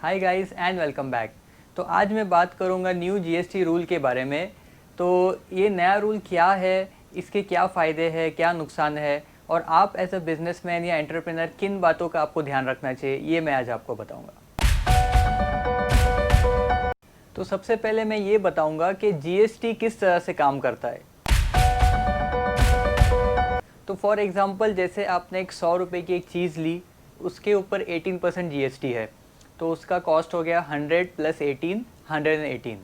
Hi guys and welcome back. तो आज मैं बात करूंगा न्यू जीएसटी रूल के बारे में। तो ये नया रूल क्या है, इसके क्या फ़ायदे हैं, क्या नुकसान है, और आप एज अ बिजनेसमैन या एंटरप्रेनर किन बातों का आपको ध्यान रखना चाहिए, ये मैं आज आपको बताऊंगा। तो सबसे पहले मैं ये बताऊंगा कि जीएसटी किस तरह से काम करता है। तो फॉर एग्ज़ाम्पल, जैसे आपने एक 100 रुपये की एक चीज़ ली, उसके ऊपर 18% जीएसटी है, तो उसका कॉस्ट हो गया 100 + 18 118।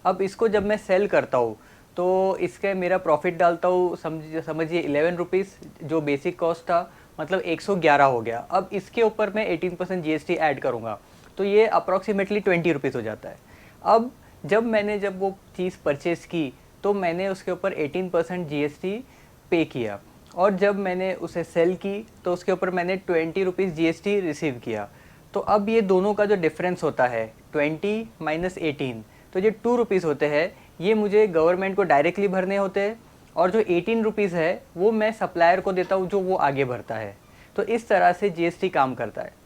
अब इसको जब मैं सेल करता हूँ तो इसके मेरा प्रॉफिट डालता हूँ, समझिए 11 रुपीज़, जो बेसिक कॉस्ट था, मतलब 111 हो गया। अब इसके ऊपर मैं 18% जीएसटी ऐड करूँगा तो ये अप्रॉक्सीमेटली 20 रुपीज़ हो जाता है। अब जब वो चीज़ परचेज़ की तो मैंने उसके ऊपर 18% जीएसटी पे किया, और जब मैंने उसे सेल की तो उसके ऊपर मैंने 20 रुपीज़ जीएसटी रिसीव किया। तो अब ये दोनों का जो डिफरेंस होता है 20 - 18, तो ये 2 रुपीज़ होते हैं, ये मुझे गवर्नमेंट को डायरेक्टली भरने होते हैं, और जो 18 रुपीज़ है वो मैं सप्लायर को देता हूँ, जो वो आगे भरता है। तो इस तरह से जीएसटी काम करता है।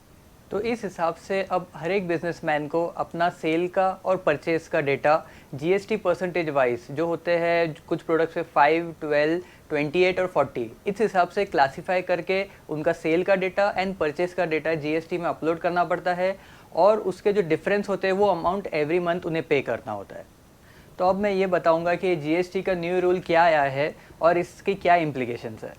तो इस हिसाब से अब हर एक बिजनेसमैन को अपना सेल का और परचेस का डेटा जीएसटी परसेंटेज वाइज जो होते हैं, कुछ प्रोडक्ट्स पे 5, 12, 28 और 40, इस हिसाब से क्लासिफाई करके उनका सेल का डेटा एंड परचेस का डेटा जीएसटी में अपलोड करना पड़ता है, और उसके जो डिफरेंस होते हैं वो अमाउंट एवरी मंथ उन्हें पे करना होता है। तो अब मैं ये बताऊंगा कि जीएसटी का न्यू रूल क्या आया है और इसके क्या इम्प्लीकेशंस है।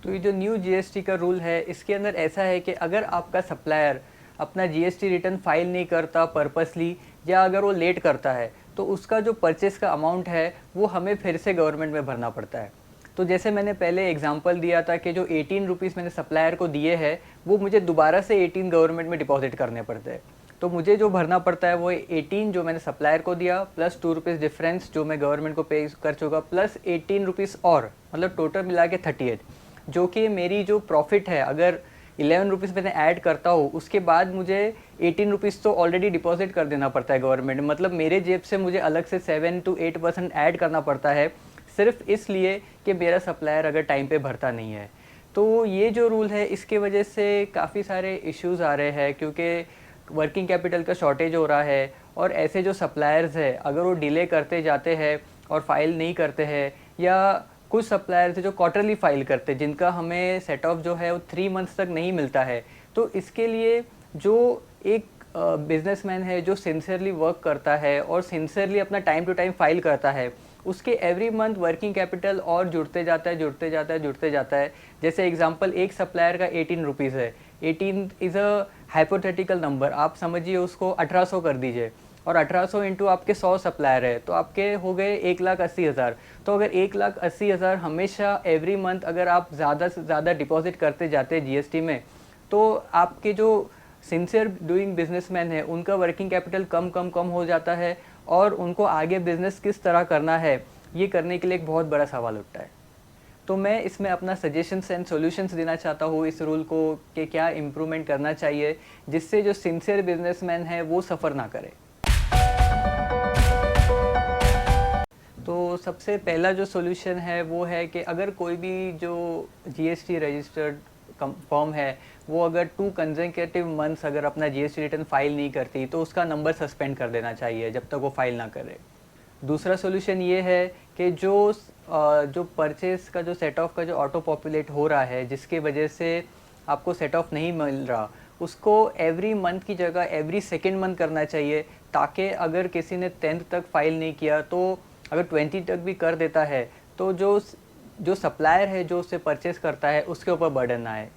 तो ये जो न्यू जीएसटी का रूल है, इसके अंदर ऐसा है कि अगर आपका सप्लायर अपना जीएसटी रिटर्न फाइल नहीं करता पर्पसली, या अगर वो लेट करता है, तो उसका जो परचेस का अमाउंट है वो हमें फिर से गवर्नमेंट में भरना पड़ता है। तो जैसे मैंने पहले एग्जांपल दिया था कि जो 18 रुपीज़ मैंने सप्लायर को दिए हैं, वो मुझे दोबारा से 18 गवर्नमेंट में डिपॉजिट करने पड़ते हैं। तो मुझे जो भरना पड़ता है वो 18 जो मैंने सप्लायर को दिया, प्लस 2 रुपीज़ डिफरेंस जो मैं गवर्नमेंट को पे कर चुका, प्लस 18 रुपीज़, और मतलब टोटल मिला के 38, जो कि मेरी जो प्रॉफिट है, अगर 11 रुपीज़ मैंने ऐड करता हूँ, उसके बाद मुझे 18 रुपीज़ तो ऑलरेडी डिपॉजिट कर देना पड़ता है गवर्नमेंट में। मतलब मेरे जेब से मुझे अलग से 7 to 8% ऐड करना पड़ता है, सिर्फ इसलिए कि मेरा सप्लायर अगर टाइम पे भरता नहीं है। तो ये जो रूल है, इसके वजह से काफ़ी सारे इश्यूज़ आ रहे हैं, क्योंकि वर्किंग कैपिटल का शॉर्टेज हो रहा है, और ऐसे जो सप्लायर्स है अगर वो डिले करते जाते हैं और फाइल नहीं करते हैं, या कुछ सप्लायर्स है जो क्वार्टरली फाइल करते हैं, जिनका हमें सेट ऑफ जो है वो 3 मंथ्स तक नहीं मिलता है। तो इसके लिए जो एक बिजनेसमैन है जो सिंसियरली वर्क करता है और सिंसियरली अपना टाइम टू टाइम फाइल करता है, उसके एवरी मंथ वर्किंग कैपिटल और जुड़ते जाता है, जुड़ते जाता है, जुड़ते जाता है। जैसे एग्जांपल, एक सप्लायर का 18 रुपीज़ है, 18 इज़ अ हाइपोथेटिकल नंबर, आप समझिए उसको 1800 कर दीजिए, और 1800 इंटू आपके 100 सप्लायर है, तो आपके हो गए 1,80,000। तो अगर 1,80,000 हमेशा एवरी मंथ अगर आप ज़्यादा से ज़्यादा डिपॉजिट करते जाते हैं जीएसटी में, तो आपके जो सिंसियर डूइंग बिजनेसमैन है उनका वर्किंग कैपिटल कम कम कम हो जाता है, और उनको आगे बिजनेस किस तरह करना है ये करने के लिए एक बहुत बड़ा सवाल उठता है। तो मैं इसमें अपना सजेशंस एंड सॉल्यूशंस देना चाहता हूँ इस रूल को, कि क्या इम्प्रूवमेंट करना चाहिए जिससे जो सिंसियर बिजनेसमैन है वो सफ़र ना करे। तो सबसे पहला जो सॉल्यूशन है वो है कि अगर कोई भी जो जीएसटी रजिस्टर्ड फर्म है, वो अगर 2 कंसेक्यूटिव मंथ्स अगर अपना जीएसटी रिटर्न फाइल नहीं करती, तो उसका नंबर सस्पेंड कर देना चाहिए जब तक वो फाइल ना करे। दूसरा सॉल्यूशन ये है कि जो परचेस का जो सेट ऑफ का जो ऑटो पॉपुलेट हो रहा है, जिसके वजह से आपको सेट ऑफ नहीं मिल रहा, उसको एवरी मंथ की जगह एवरी सेकेंड मंथ करना चाहिए, ताकि अगर किसी ने 10th तक फाइल नहीं किया, तो अगर 20 तक भी कर देता है, तो जो सप्लायर है जो उससे परचेस करता है उसके ऊपर बर्डन ना आए।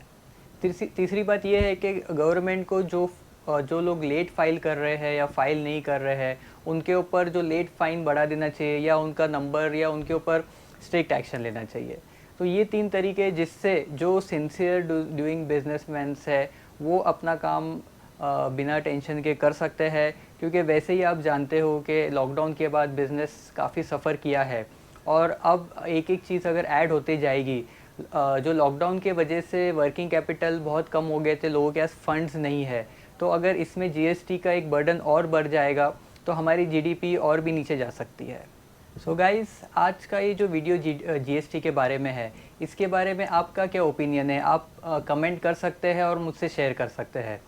तीसरी बात यह है कि गवर्नमेंट को जो लोग लेट फाइल कर रहे हैं या फाइल नहीं कर रहे हैं, उनके ऊपर जो लेट फाइन बढ़ा देना चाहिए, या उनका नंबर, या उनके ऊपर स्ट्रिक्ट एक्शन लेना चाहिए। तो ये 3 तरीके जिससे जो सिंसियर डूइंग बिजनेसमैन्स है वो अपना काम बिना टेंशन के कर सकते हैं, क्योंकि वैसे ही आप जानते हो कि लॉकडाउन के बाद बिज़नेस काफ़ी सफ़र किया है, और अब एक एक चीज़ अगर ऐड होती जाएगी, जो लॉकडाउन के वजह से वर्किंग कैपिटल बहुत कम हो गए थे, लोगों के पास फंड्स नहीं है, तो अगर इसमें जीएसटी का एक बर्डन और बढ़ जाएगा तो हमारी जीडीपी और भी नीचे जा सकती है। सो गाइस, आज का ये जो वीडियो जीएसटी के बारे में है, इसके बारे में आपका क्या ओपिनियन है? आप कमेंट कर सकते हैं और मुझसे शेयर कर सकते हैं।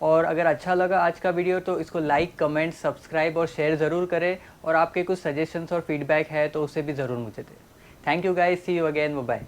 और अगर अच्छा लगा आज का वीडियो तो इसको लाइक, कमेंट, सब्सक्राइब और शेयर ज़रूर करें। और आपके कुछ सजेशंस और फीडबैक है तो उसे भी ज़रूर मुझे दें। Thank you guys, see you again, bye bye.